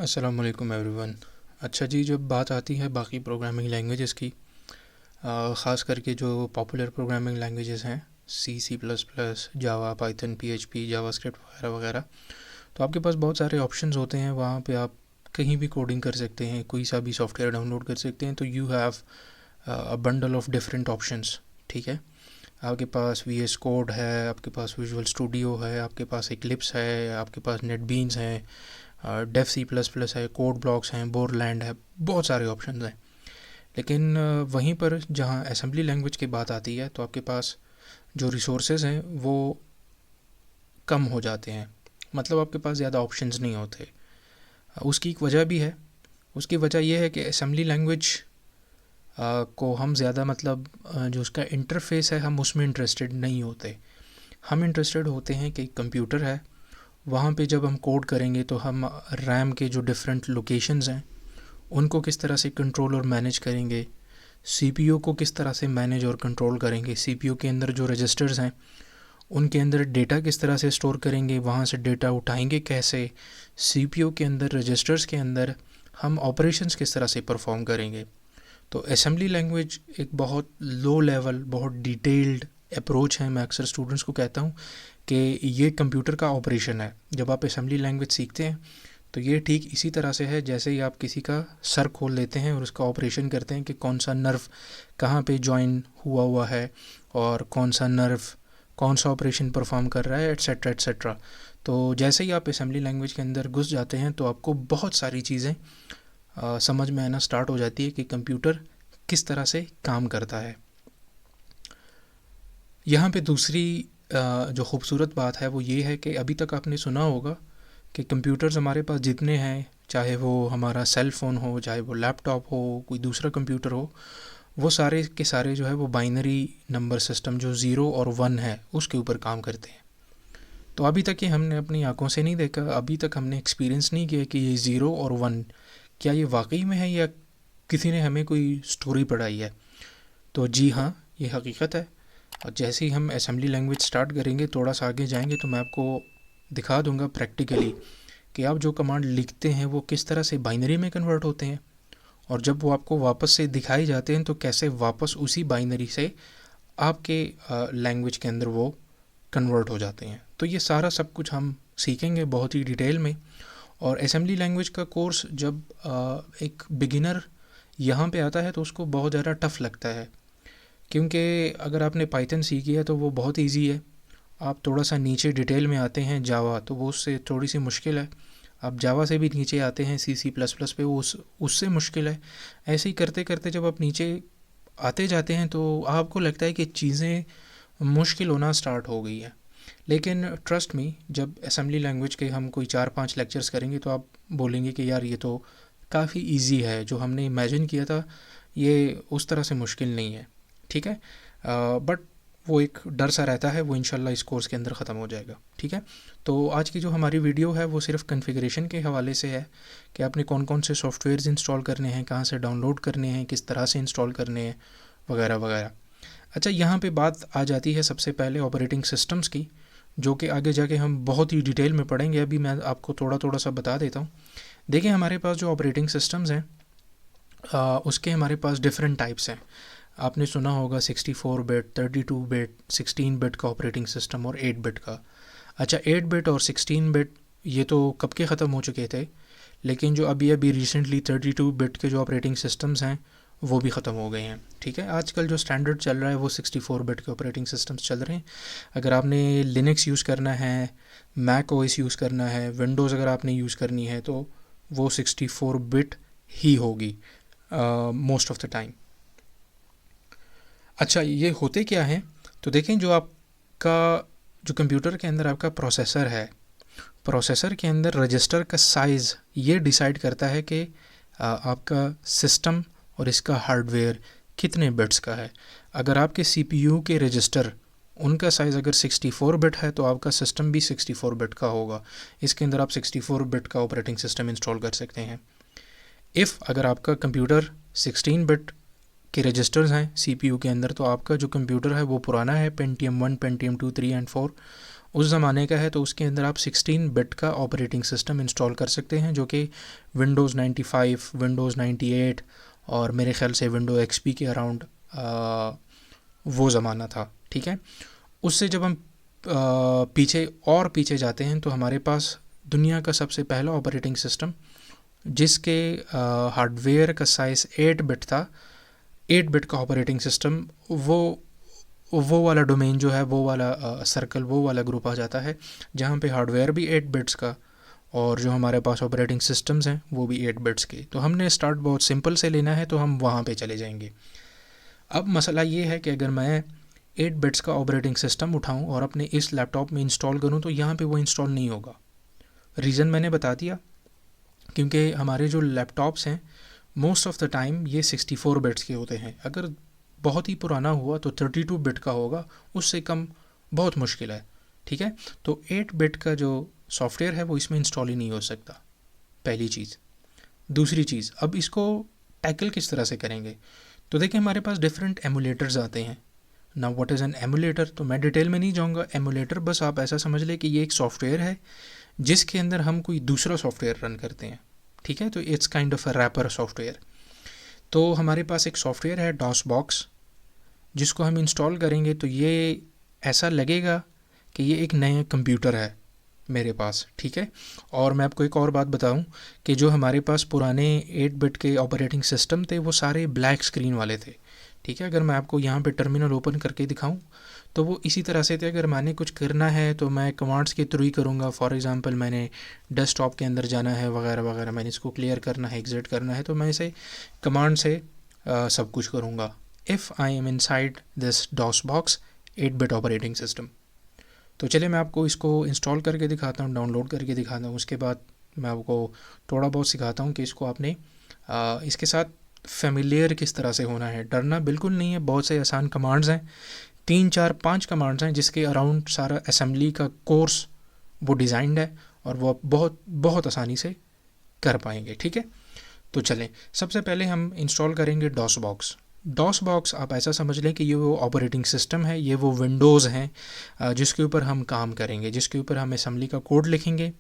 अस्सलाम वालेकुम एवरीवन। अच्छा जी, जब बात आती है बाकी प्रोग्रामिंग लैंग्वेजेस की, ख़ास करके जो पॉपुलर प्रोग्रामिंग लैंग्वेजेस हैं सी प्लस प्लस, जावा, पाइथन, पीएचपी, जावास्क्रिप्ट वगैरह वगैरह, तो आपके पास बहुत सारे ऑप्शंस होते हैं। वहाँ पे आप कहीं भी कोडिंग कर सकते हैं, कोई सा भी सॉफ्टवेयर डाउनलोड कर सकते हैं। तो you have a bundle of different options. ठीक है, आपके पास वी एस कोड है, आपके पास विजुअल स्टूडियो है, आपके पास एक्लिप्स है, आपके पास नेटबीन्स हैं, डेफ सी प्लस प्लस है, कोड ब्लॉक्स हैं, बोरलैंड है, बहुत सारे ऑप्शन हैं। लेकिन वहीं पर जहाँ असेंबली लैंग्वेज की बात आती है तो आपके पास जो रिसोर्सेज हैं वो कम हो जाते हैं। मतलब आपके पास ज़्यादा ऑप्शंस नहीं होते। उसकी एक वजह भी है। उसकी वजह यह है कि असेंबली लैंग्वेज को हम ज़्यादा मतलब जो उसका इंटरफेस है हम उसमें इंटरेस्टेड नहीं होते। हम इंटरेस्टेड होते हैं कि कंप्यूटर है, वहाँ पे जब हम कोड करेंगे तो हम रैम के जो डिफरेंट लोकेशंस हैं उनको किस तरह से कंट्रोल और मैनेज करेंगे, सीपीयू को किस तरह से मैनेज और कंट्रोल करेंगे, सीपीयू के अंदर जो रजिस्टर्स हैं उनके अंदर डेटा किस तरह से स्टोर करेंगे, वहाँ से डेटा उठाएंगे कैसे, सीपीयू के अंदर रजिस्टर्स के अंदर हम ऑपरेशंस किस तरह से परफॉर्म करेंगे। तो असेंबली लैंग्वेज एक बहुत लो लेवल, बहुत डिटेल्ड अप्रोच है। मैं अक्सर स्टूडेंट्स को कहता हूँ कि ये कंप्यूटर का ऑपरेशन है। जब आप असेंबली लैंग्वेज सीखते हैं तो ये ठीक इसी तरह से है जैसे ही आप किसी का सर खोल लेते हैं और उसका ऑपरेशन करते हैं कि कौन सा नर्व कहाँ पे जॉइन हुआ हुआ है और कौन सा नर्व कौन सा ऑपरेशन परफॉर्म कर रहा है, एट्सेट्रा एट्सेट्रा। तो जैसे ही आप असेंबली लैंग्वेज के अंदर घुस जाते हैं तो आपको बहुत सारी चीज़ें समझ में आना स्टार्ट हो जाती है कि कंप्यूटर किस तरह से काम करता है। यहाँ पे दूसरी जो खूबसूरत बात है वो ये है कि अभी तक आपने सुना होगा कि कंप्यूटर्स हमारे पास जितने हैं, चाहे वो हमारा सेल फ़ोन हो, चाहे वो लैपटॉप हो, कोई दूसरा कंप्यूटर हो, वो सारे के सारे जो है वो बाइनरी नंबर सिस्टम जो ज़ीरो और वन है उसके ऊपर काम करते हैं। तो अभी तक ये हमने अपनी आंखों से नहीं देखा, अभी तक हमने एक्सपीरियंस नहीं किया कि ये ज़ीरो और वन क्या ये वाकई में है या किसी ने हमें कोई स्टोरी पढ़ाई है। तो जी हाँ, ये हकीकत है। और जैसे ही हम असेंबली लैंग्वेज स्टार्ट करेंगे, थोड़ा सा आगे जाएंगे, तो मैं आपको दिखा दूंगा प्रैक्टिकली कि आप जो कमांड लिखते हैं वो किस तरह से बाइनरी में कन्वर्ट होते हैं, और जब वो आपको वापस से दिखाई जाते हैं तो कैसे वापस उसी बाइनरी से आपके लैंग्वेज के अंदर वो कन्वर्ट हो जाते हैं। तो ये सारा सब कुछ हम सीखेंगे बहुत ही डिटेल में। और असेंबली लैंग्वेज का कोर्स जब एक बिगिनर यहाँ पे आता है तो उसको बहुत ज़्यादा टफ़ लगता है, क्योंकि अगर आपने पाइथन सीखी है तो वो बहुत इजी है। आप थोड़ा सा नीचे डिटेल में आते हैं जावा, तो वो उससे थोड़ी सी मुश्किल है। आप जावा से भी नीचे आते हैं सी प्लस प्लस पे, वो उससे मुश्किल है। ऐसे ही करते करते जब आप नीचे आते जाते हैं तो आपको लगता है कि चीज़ें मुश्किल होना स्टार्ट हो गई है। लेकिन ट्रस्ट मी, जब असेंबली लैंग्वेज के हम कोई 4-5 लेक्चर्स करेंगे तो आप बोलेंगे कि यार ये तो काफ़ी इजी है, जो हमने इमेजिन किया था ये उस तरह से मुश्किल नहीं है। ठीक है, बट वो एक डर सा रहता है, वो इंशाल्लाह इस कोर्स के अंदर ख़त्म हो जाएगा। ठीक है, तो आज की जो हमारी वीडियो है वो सिर्फ कॉन्फ़िगरेशन के हवाले से है कि आपने कौन कौन से सॉफ्टवेयर्स इंस्टॉल करने हैं, कहाँ से डाउनलोड करने हैं, किस तरह से इंस्टॉल करने हैं, वगैरह वगैरह। अच्छा, यहाँ पे बात आ जाती है सबसे पहले ऑपरेटिंग सिस्टम्स की, जो कि आगे जाके हम बहुत ही डिटेल में पढ़ेंगे। अभी मैं आपको थोड़ा थोड़ा सा बता देता हूँ। देखिए, हमारे पास जो ऑपरेटिंग सिस्टम्स हैं उसके हमारे पास डिफरेंट टाइप्स हैं। आपने सुना होगा 64 बिट, 32 बिट, 16 बिट का ऑपरेटिंग सिस्टम और 8 बिट का। अच्छा, 8 बिट और 16 बिट ये तो कब के ख़त्म हो चुके थे, लेकिन जो अभी अभी रिसेंटली 32 बिट के जो ऑपरेटिंग सिस्टम्स हैं वो भी ख़त्म हो गए हैं। ठीक है, आजकल जो स्टैंडर्ड चल रहा है वो 64 बिट के ऑपरेटिंग सिस्टम्स चल रहे हैं। अगर आपने लिनक्स यूज़ करना है, मैक ओएस यूज़ करना है, विंडोज़ अगर आपने यूज़ करनी है तो वो 64 बिट ही होगी मोस्ट ऑफ द टाइम। अच्छा, ये होते क्या हैं, तो देखें, जो आपका जो कंप्यूटर के अंदर आपका प्रोसेसर है, प्रोसेसर के अंदर रजिस्टर का साइज़ ये डिसाइड करता है कि आपका सिस्टम और इसका हार्डवेयर कितने बिट्स का है। अगर आपके सीपीयू के रजिस्टर उनका साइज़ अगर 64 बिट है तो आपका सिस्टम भी 64 बिट का होगा। इसके अंदर आप 64 बिट का ऑपरेटिंग सिस्टम इंस्टॉल कर सकते हैं। अगर आपका कंप्यूटर 16 बिट के रजिस्टर्स हैं सीपीयू के अंदर, तो आपका जो कंप्यूटर है वो पुराना है, पेंटियम 1, पेंटियम 2, 3 एंड 4, उस ज़माने का है, तो उसके अंदर आप 16 बिट का ऑपरेटिंग सिस्टम इंस्टॉल कर सकते हैं, जो कि विंडोज़ 95, विंडोज़ 98 और मेरे ख्याल से विंडो एक्सपी के अराउंड वो ज़माना था। ठीक है, उससे जब हम पीछे जाते हैं तो हमारे पास दुनिया का सबसे पहला ऑपरेटिंग सिस्टम जिसके हार्डवेयर का साइज़ 8 बिट था, 8 बिट का ऑपरेटिंग सिस्टम, वो वाला डोमेन जो है, वो वाला सर्कल, वो वाला ग्रुप आ जाता है जहाँ पे हार्डवेयर भी 8 बिट्स का और जो हमारे पास ऑपरेटिंग सिस्टम्स हैं वो भी 8 बिट्स के। तो हमने स्टार्ट बहुत सिंपल से लेना है, तो हम वहाँ पे चले जाएंगे। अब मसला ये है कि अगर मैं 8 बिट्स का ऑपरेटिंग सिस्टम उठाऊं और अपने इस लैपटॉप में इंस्टॉल करूं तो यहाँ पे वो इंस्टॉल नहीं होगा। रीज़न मैंने बता दिया, क्योंकि हमारे जो लैपटॉप्स हैं मोस्ट ऑफ़ द टाइम ये 64 बिट्स के होते हैं। अगर बहुत ही पुराना हुआ तो 32 बिट का होगा, उससे कम बहुत मुश्किल है। ठीक है, तो 8 बिट का जो सॉफ्टवेयर है वो इसमें इंस्टॉल ही नहीं हो सकता, पहली चीज़। दूसरी चीज़, अब इसको टैकल किस तरह से करेंगे? तो देखिए, हमारे पास डिफरेंट एमुलेटर्स आते हैं ना। What is an emulator? तो मैं डिटेल में नहीं जाऊंगा। एमुलेटर बस आप ऐसा समझ लें कि ये एक सॉफ्टवेयर है जिसके अंदर हम कोई दूसरा सॉफ्टवेयर रन करते हैं। ठीक है, तो it's kind of a rapper software. तो हमारे पास एक सॉफ्टवेयर है डॉस बॉक्स, जिसको हम इंस्टॉल करेंगे तो ये ऐसा लगेगा कि ये एक नया कंप्यूटर है मेरे पास। ठीक है, और मैं आपको एक और बात बताऊं कि जो हमारे पास पुराने 8 बिट के ऑपरेटिंग सिस्टम थे वो सारे ब्लैक स्क्रीन वाले थे। ठीक है, अगर मैं आपको यहाँ पे टर्मिनल ओपन करके दिखाऊं तो वो इसी तरह से थे। अगर मैंने कुछ करना है तो मैं कमांड्स के थ्रू ही करूँगा। फॉर एग्जांपल, मैंने डेस्कटॉप के अंदर जाना है वगैरह वगैरह, मैंने इसको क्लियर करना है, एग्जिट करना है, तो मैं इसे कमांड से सब कुछ करूँगा। If I am inside this DOS box 8 bit operating system. तो चलिए मैं आपको इसको इंस्टॉल करके दिखाता हूँ, डाउनलोड करके दिखाता हूँ। उसके बाद मैं आपको थोड़ा बहुत सिखाता हूँ कि इसको आपने इसके साथ फेमिलियर किस तरह से होना है। डरना बिल्कुल नहीं है, बहुत से आसान कमांड्स हैं, 3 4 5 कमांड्स हैं जिसके अराउंड सारा असेंबली का कोर्स वो डिज़ाइंड है और वो आप बहुत बहुत आसानी से कर पाएंगे। ठीक है, तो चलें, सबसे पहले हम इंस्टॉल करेंगे डॉस बॉक्स। डॉस बॉक्स आप ऐसा समझ लें कि ये वो ऑपरेटिंग सिस्टम है, ये वो विंडोज़ हैं जिसके ऊपर हम काम करेंगे, जिसके ऊपर हम असेंबली का कोड लिखेंगे,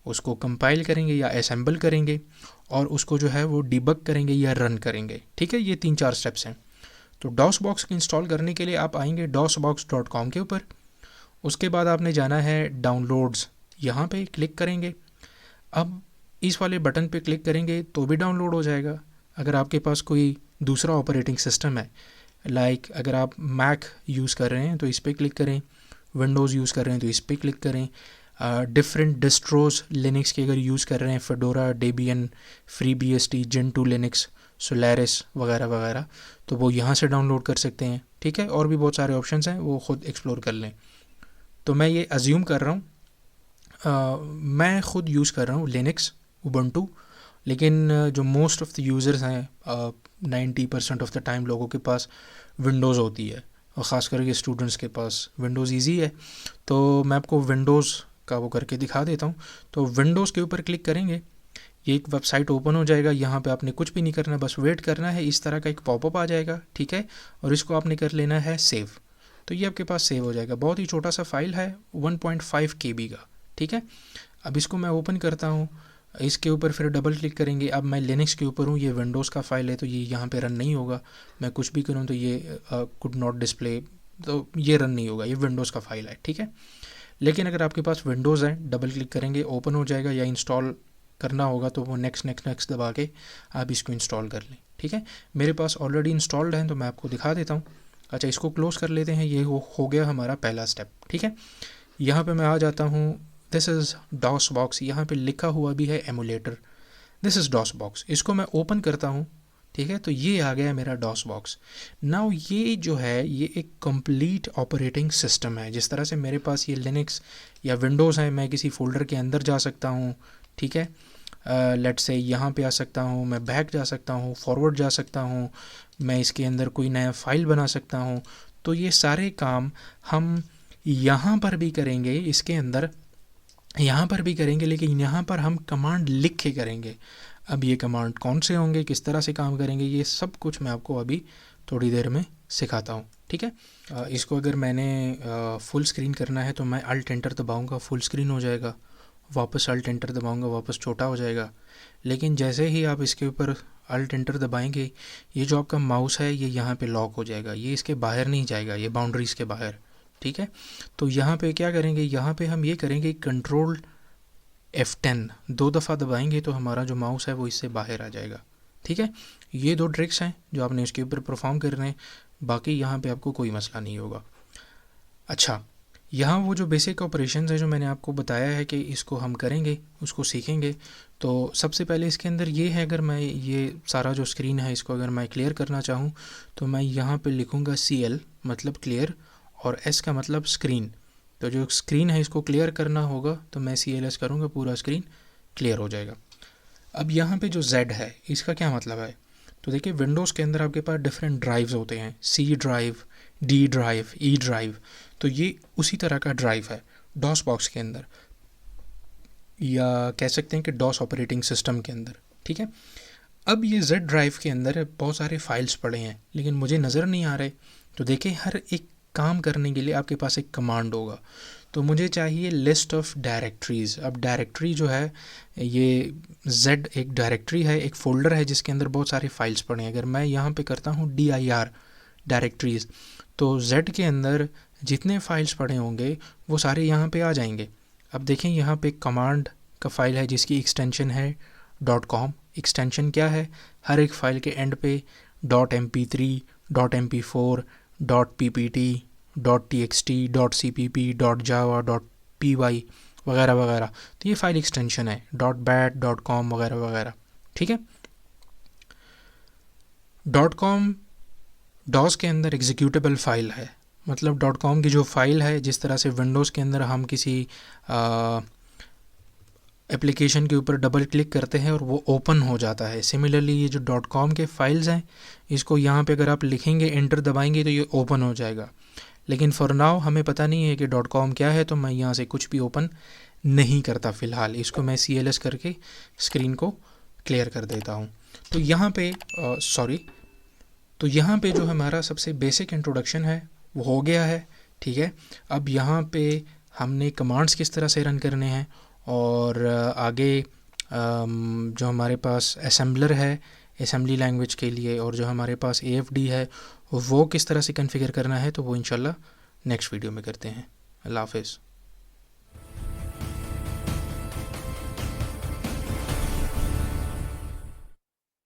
उसको कंपाइल करेंगे या असेंबल करेंगे और उसको जो है वो डिबग करेंगे या रन करेंगे। ठीक है, ये 3 4 स्टेप्स हैं। तो डॉस बॉक्स को इंस्टॉल करने के लिए आप आएंगे dosbox.com के ऊपर। उसके बाद आपने जाना है डाउनलोड्स, यहाँ पे क्लिक करेंगे। अब इस वाले बटन पे क्लिक करेंगे तो भी डाउनलोड हो जाएगा। अगर आपके पास कोई दूसरा ऑपरेटिंग सिस्टम है, लाइक अगर आप मैक यूज़ कर रहे हैं तो इस पर क्लिक करें, विंडोज़ यूज़ कर रहे हैं तो इस पर क्लिक करें, डिफरेंट डिस्ट्रोज लिनक्स के अगर यूज़ कर रहे हैं, fedora, Debian, free BSD, Gentoo Linux, Solaris वगैरह वगैरह, तो वो यहाँ से डाउनलोड कर सकते हैं। ठीक है, और भी बहुत सारे ऑप्शंस हैं, वो ख़ुद एक्सप्लोर कर लें। तो मैं ये अज्यूम कर रहा हूँ, मैं ख़ुद यूज़ कर रहा हूँ लिनक्स, उबंटू, लेकिन जो मोस्ट ऑफ़ द यूज़र्स हैं 90% ऑफ़ द टाइम लोगों के पास विंडोज़ होती है, और ख़ास करके स्टूडेंट्स के पास विंडोज़ ईजी है। तो मैं आपको विंडोज़ का वो करके दिखा देता हूँ। तो विंडोज़ के ऊपर क्लिक करेंगे, ये एक वेबसाइट ओपन हो जाएगा। यहाँ पे आपने कुछ भी नहीं करना, बस वेट करना है। इस तरह का एक पॉपअप आ जाएगा। ठीक है, और इसको आपने कर लेना है सेव। तो ये आपके पास सेव हो जाएगा। बहुत ही छोटा सा फाइल है, 1.5 KB का। ठीक है, अब इसको मैं ओपन करता हूँ, इसके ऊपर फिर डबल क्लिक करेंगे। अब मैं लिनक्स के ऊपर हूँ, ये विंडोज़ का फाइल है तो ये यहाँ पे रन नहीं होगा। मैं कुछ भी करूँ तो ये कुड नॉट डिस्प्ले, तो ये रन नहीं होगा, ये विंडोज़ का फाइल है। ठीक है, लेकिन अगर आपके पास विंडोज़ है, डबल क्लिक करेंगे, ओपन हो जाएगा, या इंस्टॉल करना होगा तो वो नेक्स्ट नेक्स्ट नेक्स्ट दबा के आप इसको इंस्टॉल कर लें। ठीक है, मेरे पास ऑलरेडी इंस्टॉल्ड है तो मैं आपको दिखा देता हूँ। अच्छा, इसको क्लोज़ कर लेते हैं। ये हो गया हमारा पहला स्टेप। ठीक है, यहाँ पे मैं आ जाता हूँ, दिस इज़ डॉस बॉक्स, यहाँ पे लिखा हुआ भी है emulator, this is DOS box. इसको मैं ओपन करता हूँ। ठीक है, तो ये आ गया मेरा डॉस बॉक्स। नाउ ये जो है ये एक कंप्लीट ऑपरेटिंग सिस्टम है। जिस तरह से मेरे पास ये लिनक्स या विंडोज़ है, मैं किसी फोल्डर के अंदर जा सकता हूँ। ठीक है, लेट्स से यहाँ पे आ सकता हूँ, मैं बैक जा सकता हूँ, फॉरवर्ड जा सकता हूँ, मैं इसके अंदर कोई नया फाइल बना सकता हूँ। तो ये सारे काम हम यहाँ पर भी करेंगे, इसके अंदर यहाँ पर भी करेंगे, लेकिन यहाँ पर हम कमांड लिख के करेंगे। अब ये कमांड कौन से होंगे, किस तरह से काम करेंगे, ये सब कुछ मैं आपको अभी थोड़ी देर में सिखाता हूँ, ठीक है। इसको अगर मैंने फुल स्क्रीन करना है तो मैं अल्ट एंटर दबाऊँगा, फुल स्क्रीन हो जाएगा। वापस अल्ट एंटर दबाऊँगा, वापस छोटा हो जाएगा। लेकिन जैसे ही आप इसके ऊपर अल्ट एंटर दबाएंगे, ये जो आपका माउस है ये यहाँ पे लॉक हो जाएगा, ये इसके बाहर नहीं जाएगा, ये बाउंड्रीज़ के बाहर, ठीक है। तो यहाँ पे क्या करेंगे, यहाँ पे हम ये करेंगे कंट्रोल F10 2 दफ़ा दबाएंगे तो हमारा जो माउस है वो इससे बाहर आ जाएगा, ठीक है। ये 2 ट्रिक्स हैं जो आपने इसके ऊपर परफॉर्म करने हैं, बाकी यहाँ पे आपको कोई मसला नहीं होगा। अच्छा, यहाँ वो जो बेसिक ऑपरेशंस है जो मैंने आपको बताया है कि इसको हम करेंगे, उसको सीखेंगे। तो सबसे पहले इसके अंदर ये है, अगर मैं ये सारा जो स्क्रीन है इसको अगर मैं क्लियर करना चाहूँ तो मैं यहाँ पे लिखूँगा CL मतलब क्लियर और S का मतलब स्क्रीन। तो जो स्क्रीन है इसको क्लियर करना होगा तो मैं CLS करूँगा, पूरा स्क्रीन क्लियर हो जाएगा। अब यहाँ पे जो Z है इसका क्या मतलब है, तो देखिए विंडोज़ के अंदर आपके पास डिफरेंट ड्राइव्स होते हैं, C drive, D drive, E drive. तो ये उसी तरह का ड्राइव है डॉस बॉक्स के अंदर, या कह सकते हैं कि डॉस ऑपरेटिंग सिस्टम के अंदर, ठीक है। अब ये Z ड्राइव के अंदर बहुत सारे फाइल्स पड़े हैं लेकिन मुझे नज़र नहीं आ रहे। तो देखिए हर एक काम करने के लिए आपके पास एक कमांड होगा, तो मुझे चाहिए लिस्ट ऑफ डायरेक्टरीज़। अब डायरेक्टरी जो है ये Z एक डायरेक्टरी है, एक फ़ोल्डर है जिसके अंदर बहुत सारे फाइल्स पड़े हैं। अगर मैं यहाँ पे करता हूँ dir डायरेक्टरीज़ तो Z के अंदर जितने फाइल्स पड़े होंगे वो सारे यहाँ पे आ जाएंगे। अब देखें यहाँ पे कमांड का फाइल है जिसकी एक्सटेंशन है .com। एक्सटेंशन क्या है, हर एक फ़ाइल के एंड पे .mp3, .mp4, .ppt, .txt, .cpp, .java, .py वगैरह वगैरह। तो ये फाइल एक्सटेंशन है .bat, .com वगैरह वगैरह, ठीक है। .com डॉस के अंदर एग्जीक्यूटेबल फ़ाइल है, मतलब .com की जो फ़ाइल है, जिस तरह से विंडोज़ के अंदर हम किसी एप्लीकेशन के ऊपर डबल क्लिक करते हैं और वो ओपन हो जाता है, सिमिलरली ये जो .com के फाइल्स हैं इसको यहाँ पे अगर आप लिखेंगे, एंटर दबाएंगे तो ये ओपन हो जाएगा। लेकिन फॉर नाउ हमें पता नहीं है कि .com क्या है, तो मैं यहाँ से कुछ भी ओपन नहीं करता फ़िलहाल। इसको मैं CLS करके स्क्रीन को क्लियर कर देता हूँ। तो यहाँ पे तो यहाँ पे जो हमारा सबसे बेसिक इंट्रोडक्शन है वो हो गया है, ठीक है। अब यहाँ पे हमने कमांड्स किस तरह से रन करने हैं और आगे जो हमारे पास असेंबलर है असेंबली लैंग्वेज के लिए और जो हमारे पास AFD है वो किस तरह से कॉन्फ़िगर करना है, तो वो इंशाल्लाह नेक्स्ट वीडियो में करते हैं। अल्लाह हाफ़िज़।